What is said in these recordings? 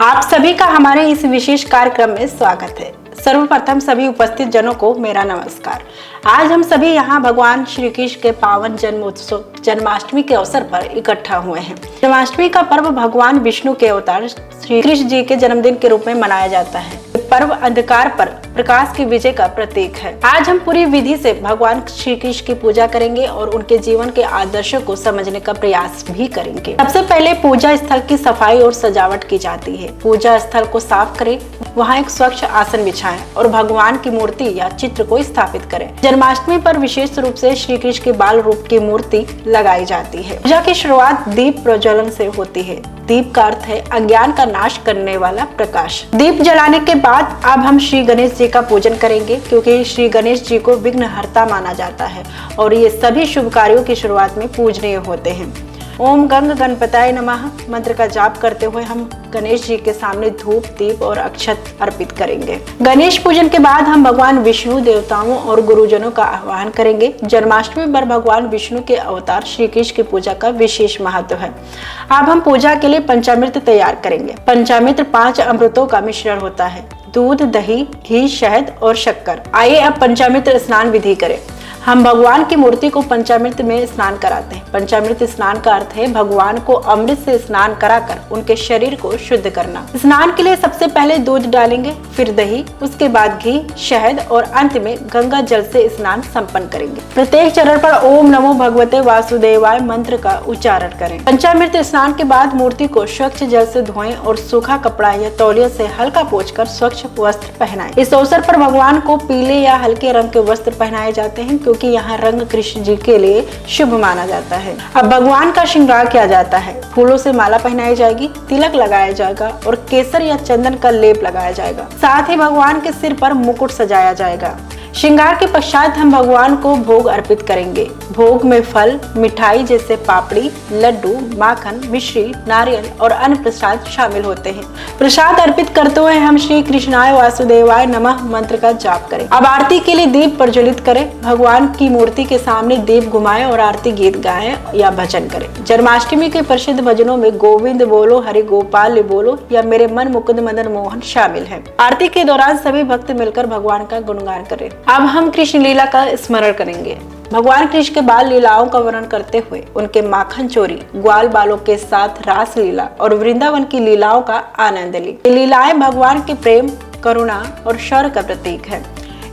आप सभी का हमारे इस विशेष कार्यक्रम में स्वागत है। सर्वप्रथम सभी उपस्थित जनों को मेरा नमस्कार। आज हम सभी यहाँ भगवान श्री कृष्ण के पावन जन्मोत्सव जन्माष्टमी के अवसर पर इकट्ठा हुए हैं। जन्माष्टमी का पर्व भगवान विष्णु के अवतार श्री कृष्ण जी के जन्मदिन के रूप में मनाया जाता है। पर्व अंधकार पर प्रकाश की विजय का प्रतीक है। आज हम पूरी विधि से भगवान श्री कृष्ण की पूजा करेंगे और उनके जीवन के आदर्शों को समझने का प्रयास भी करेंगे। सबसे पहले पूजा स्थल की सफाई और सजावट की जाती है। पूजा स्थल को साफ करें, वहाँ एक स्वच्छ आसन बिछाएं और भगवान की मूर्ति या चित्र को स्थापित करें। जन्माष्टमी पर विशेष रूप से श्री कृष्ण के बाल रूप की मूर्ति लगाई जाती है। पूजा की शुरुआत दीप प्रज्वलन से होती है। दीप का अर्थ है अज्ञान का नाश करने वाला प्रकाश। दीप जलाने के बाद अब हम श्री गणेश जी का पूजन करेंगे, क्योंकि श्री गणेश जी को विघ्नहर्ता माना जाता है और ये सभी शुभ कार्यों की शुरुआत में पूजनीय होते हैं। ओम गंग गणपताय नमः मंत्र का जाप करते हुए हम गणेश जी के सामने धूप, दीप और अक्षत अर्पित करेंगे। गणेश पूजन के बाद हम भगवान विष्णु, देवताओं और गुरुजनों का आह्वान करेंगे। जन्माष्टमी पर भगवान विष्णु के अवतार श्री कृष्ण की पूजा का विशेष महत्व है। अब हम पूजा के लिए पंचामृत तैयार करेंगे। पंचामृत 5 अमृतों का मिश्रण होता है: दूध, दही, घी, शहद और शक्कर। आइए अब पंचामृत स्नान विधि करें। हम भगवान की मूर्ति को पंचामृत में स्नान कराते हैं। पंचामृत स्नान का अर्थ है भगवान को अमृत से स्नान कराकर उनके शरीर को शुद्ध करना। स्नान के लिए सबसे पहले दूध डालेंगे, फिर दही, उसके बाद घी, शहद और अंत में गंगा जल से स्नान संपन्न करेंगे। प्रत्येक चरण पर ओम नमो भगवते वासुदेवाय मंत्र का उच्चारण करें। पंचामृत स्नान के बाद मूर्ति को स्वच्छ जल से धोएं और सूखा कपड़ा या तौलिया से हल्का पोंछकर स्वच्छ वस्त्र पहनाएं। इस अवसर पर भगवान को पीले या हल्के रंग के वस्त्र पहनाए जाते हैं, क्योंकि यहाँ रंग कृष्ण जी के लिए शुभ माना जाता है। अब भगवान का श्रृंगार किया जाता है। फूलों से माला पहनाई जाएगी, तिलक लगाया जाएगा और केसर या चंदन का लेप लगाया जाएगा। साथ ही भगवान के सिर पर मुकुट सजाया जाएगा। श्रृंगार के पश्चात हम भगवान को भोग अर्पित करेंगे। भोग में फल, मिठाई जैसे पापड़ी, लड्डू, माखन, मिश्री, नारियल और अन्य प्रसाद शामिल होते हैं। प्रसाद अर्पित करते हुए हम श्री कृष्णाय वासुदेवाय नमः मंत्र का जाप करें। अब आरती के लिए दीप प्रज्वलित करें। भगवान की मूर्ति के सामने दीप घुमाएं और आरती गीत गाएं या भजन करें। जन्माष्टमी के प्रसिद्ध भजनों में गोविंद बोलो, हरि गोपाल बोलो या मेरे मन मुकुंद मदन मोहन शामिल है। आरती के दौरान सभी भक्त मिलकर भगवान का गुणगान करें। अब हम कृष्ण लीला का स्मरण करेंगे। भगवान कृष्ण के बाल लीलाओं का वर्णन करते हुए उनके माखन चोरी, ग्वाल बालों के साथ रास लीला और वृंदावन की लीलाओं का आनंद ली। ये लीलाएं भगवान के प्रेम, करुणा और शौर्य का प्रतीक है।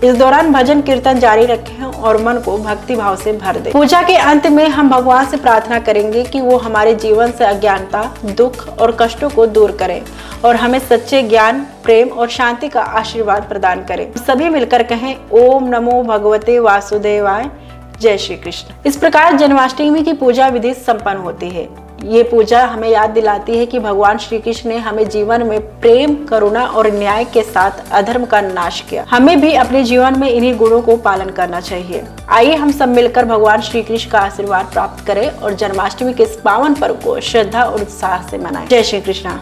इस दौरान भजन कीर्तन जारी रखें और मन को भक्ति भाव से भर दें। पूजा के अंत में हम भगवान से प्रार्थना करेंगे कि वो हमारे जीवन से अज्ञानता, दुख और कष्टों को दूर करें और हमें सच्चे ज्ञान, प्रेम और शांति का आशीर्वाद प्रदान करें। सभी मिलकर कहें ओम नमो भगवते वासुदेवाय, जय श्री कृष्ण। इस प्रकार जन्माष्टमी की पूजा विधि संपन्न होती है। ये पूजा हमें याद दिलाती है कि भगवान श्री कृष्ण ने हमें जीवन में प्रेम, करुणा और न्याय के साथ अधर्म का नाश किया। हमें भी अपने जीवन में इन्हीं गुणों को पालन करना चाहिए। आइए हम सब मिलकर भगवान श्री कृष्ण का आशीर्वाद प्राप्त करें और जन्माष्टमी के इस पावन पर्व को श्रद्धा और उत्साह से मनाएं। जय श्री कृष्ण।